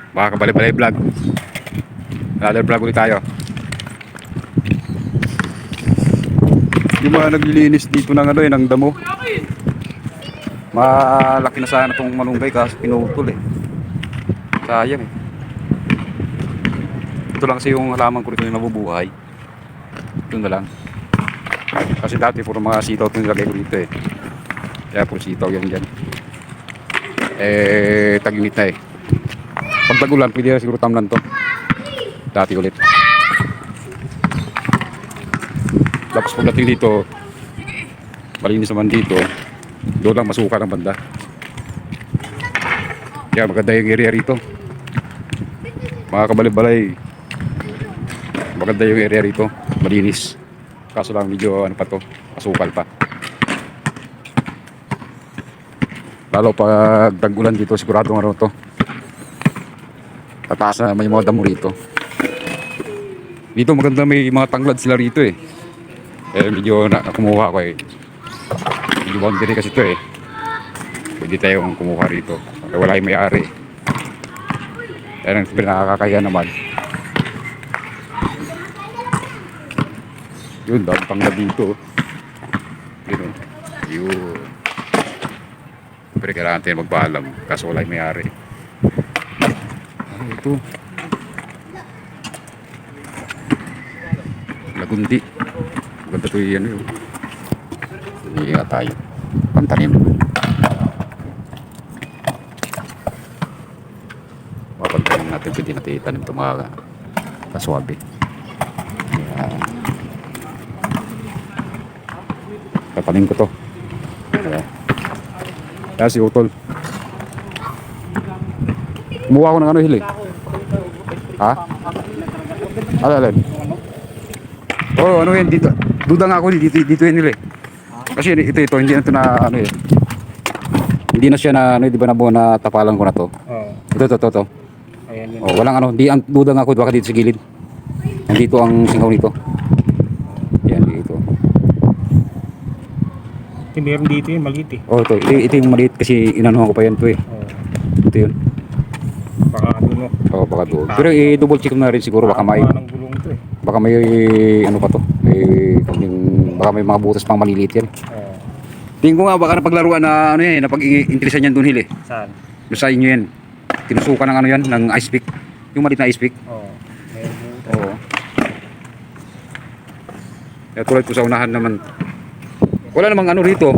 Mga kabali-balay vlog. Another vlog ulit tayo. Yung mga naglilinis dito ng ano ng damo. Malaki na sana itong malunggay kasi pinutol eh. Sayang eh. Ito lang kasi yung halaman ko rito yung nabubuhay. Ito na lang. Kasi dati puro mga sitaw ito nilagay ko dito eh. Kaya puro sitaw yan dyan. Tag-init na eh. Pag tag-ulan, pwede na siguro tamlan to. Dati ulit. Tapos pagdating dito, malinis naman dito, doon lang masuka ng banda. Kaya maganda yung area rito. Mga kabali-balay, maganda yung area rito, malinis. Kaso lang medyo ano pa to, masukal pa. Lalo pag tag-ulan dito, sigurado ano to. Tataas na may mga damo rito. Dito maganda may mga tanglad sila rito eh. Medyo kumuha ko eh. Medyo boundary kasi ito eh. Pwede tayong kumuha rito. Wala yung may-ari. Kaya nang nakakakaya naman. Yun, dami tanglad dito. Yun. Yun. Pero kailangan natin magpaalam. Kaso wala yung may-ari. Ano ito? Lagundi. Maganda ito yung ano yun. Hindi nga tayo. Pantanim. Papantanim natin. Pwede natin itanim ito mga kaswabe. Ayan. Tatanim ko to. Ayan. Ayan si Utol. Kumuha ko ng ano hili. Ha? Alin? Oh, ano yan dito? Duda nga ako dito yan nila eh. Kasi ito hindi na ito na ano eh. Hindi na siya na ano, di ba na tapalan ko na to. Oo. Ito. Ayan yun. Oh, walang ano, di ang duda nga ako baka dito sa gilid. Nandito ang singaw nito. Yan dito. Meron dito yung maliit eh. Oh, ito yung maliit kasi inanuhan ko pa yan to eh. Oo. Ito yun. Baka doon oh. Oh, baka doon. Pero i-double check mo na rin siguro baka may ng gulong to eh. baka may ano pa to. Baka may mga butas pang maliliit yan. Oo. Tingin ko nga baka napaglaruan na ano yan, napag-interesan yan doon hili. Saan? Doon sa inyo yan. Tinusukan ng ano yan, ng ice pick. Yung maliit na ice pick. Oo. Meron dito. Oo. Kaya tulad ko sa unahan naman. Wala namang ano rito.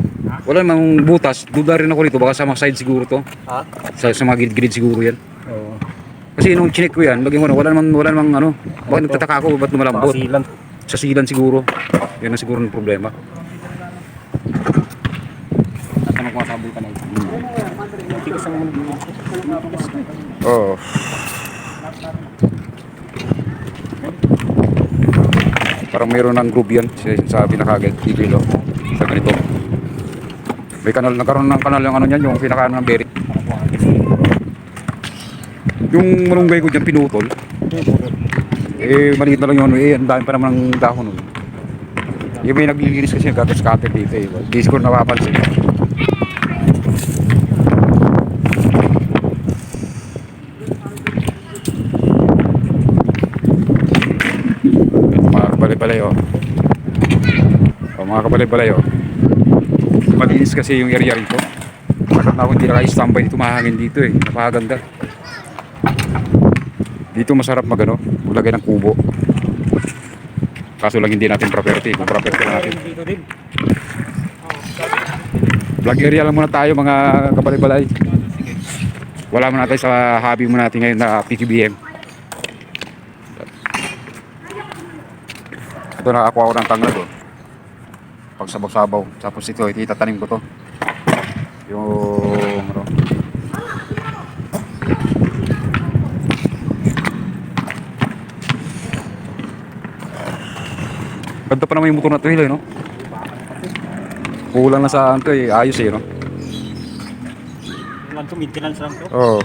Wala namang butas. Duda rin ako rito. Baka sa mga side siguro to. Ha? Sa mga gilid-gilid siguro yan. Oo. Kasi nung chinek ko yan, laging wala namang ano. Bakit nagtataka ako, ba't lumalambot? Pasilan. Sa silan siguro. Yan ang siguro ng problema. At ano kung masabol ka na ito? Tigas ang mga Oo. Parang mayroon ng groove yan sa pinakagad dito sa ganito. May kanal, nagkaroon ng kanal yung ano niyan, yung pinakaano ng berry. Yung malunggay ko dyan pinutol. Maliit na lang yun. Ang dami pa naman ng dahon nun. Yung may naglilinis kasi nagkakaskater dito eh. Di siguro napapansin. Mga kabalay-balay oh. Mga kabalay-balay oh. Malinis kasi yung area rito. Bakit na ako hindi naka-standby dito, mahangin dito eh. Napakaganda. Dito masarap magano, maglagay ng kubo. Kaso lang hindi natin property. Kung property na natin. dito din. Vlog area lang muna tayo mga kabalay-balay. Wala muna tayo sa hobby muna natin ngayon na PQBM. Ito nakakuha ko ng tanglad oh. Pagsabaw-sabaw. Tapos ito itatanim ko to. Yung ano. Ganda pa naman yung motor na ito, no? Kulang na sa ano eh, ayos eh, no? Lang to, maintenance lang to. Oo.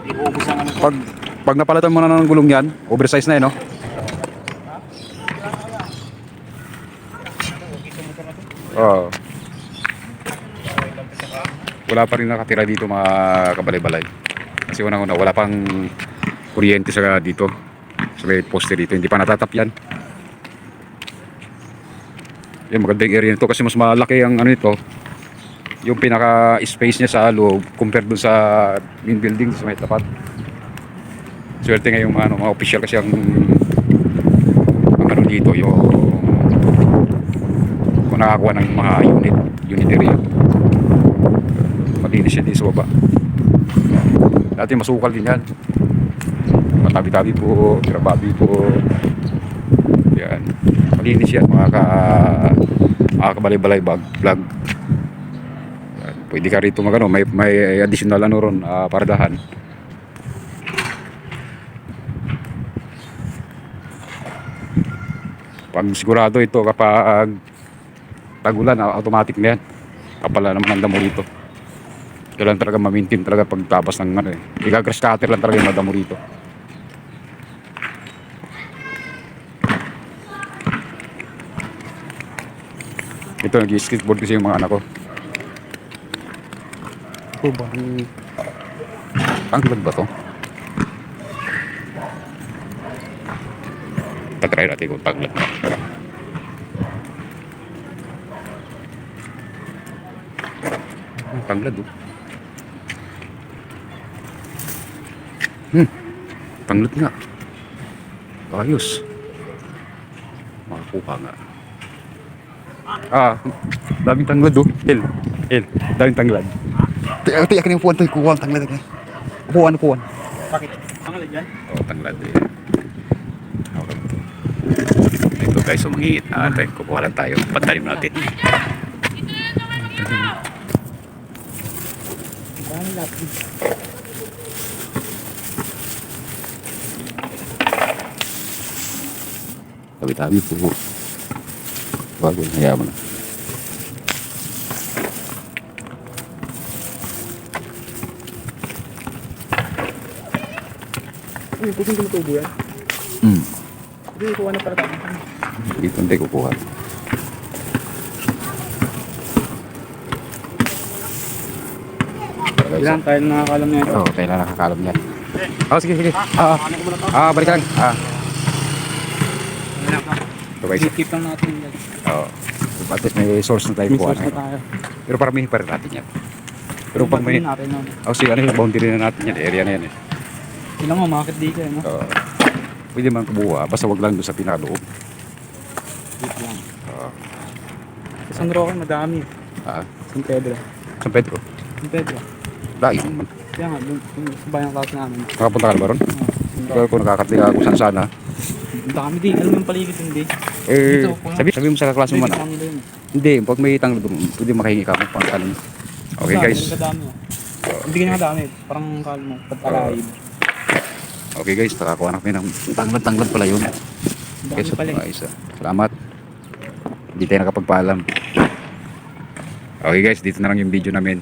Iubos ang ano to. Pag napalitan mo na ng gulong yan, oversize na eh, no? Oo. Wala pa rin nakatira dito mga kabalay-balay. Kasi unang-una, wala pang kuryente sa dito. Sa may poste dito. Hindi pa natatap yan. Yan, magandang area nito kasi mas malaki ang ano ito. Yung pinaka space niya sa loob compared dun sa main building sa may tapat. Swerte nga yung mga official kasi ang ano dito yung kung nakakuha ng mga unit area. Malinis siya dito sa baba. Dati masukal din yan. Matabi-tabi po, tirababi po. Yan. Malinis yan, makakabalay-balay vlog. Yan. Pwede ka rito magano, may additional ano ron, pardahan. Pag sigurado ito kapag tagulan, automatic na yan. Kapala naman ang damo rito. Kailan talaga ma-maintain talaga pagtabas ng ano eh. Igagrass cutter lang talaga yung madamo rito. Ito nag-skateboard kasi yung mga anak ko. Ito ba? Tanglad ba to? Tagtry natin kung tanglad na. Tanglad oh. Tanglad nga. Ayos. Makakuha nga. Daming tanglad oh. Daming tanglad. Tiyak na yung puwan to. Kuha ang tanglad. Upuan. Bakit? Tanglad yan? Oo, tanglad eh. Ito guys, sumangit natin. Kukuha lang tayo. Patalim natin. Parang lapid. Tabi-tabi po. Bago, hayaan mo na. Pwede ko matubo yan? Hindi, kuha na para tayo. Dito hindi kukuha. Kailangan tayo nakakalam na ito. Oo, tayo na nakakalam yan. Sige. Balik lang. Ito guys. Keep lang natin yan. Oo. At least may source na tayo May kuha source na tayo. Pero paramihin pa rin natin yan. Pero pag may... natin, no? Sige, ano yung boundary na natin yan. Area na yan eh. Ilang mo, makakit dito eh, no? Pwede man kumuha. Basta wag lang doon sa pinaloob. Dito lang. Sa San Roque, madami. San Pedro. San Pedro. San Pedro. Dahil naman. Kaya nga, dun sa bayang class namin. Nakapunta ka na ba ron? Oo. Kung nakakarating ka kung saan sana. Ang dami din. Alam mo yung paligid din din. Eh, Dito, sabi mo sa kaklase mo man. Dito, yun. Hindi, pag may tanglad doon, pwede makahingi ka kung pang tanong. Okay guys. Kadami, oh. Hindi ganyan kadami. Parang kala mo, pagkalaid. Okay guys, nakakuha na kami ng tanglad pala yun. Ang dami Okay, pala eh. ayos. Salamat. Hindi tayo nakapagpaalam. Okay guys, dito na lang yung video namin.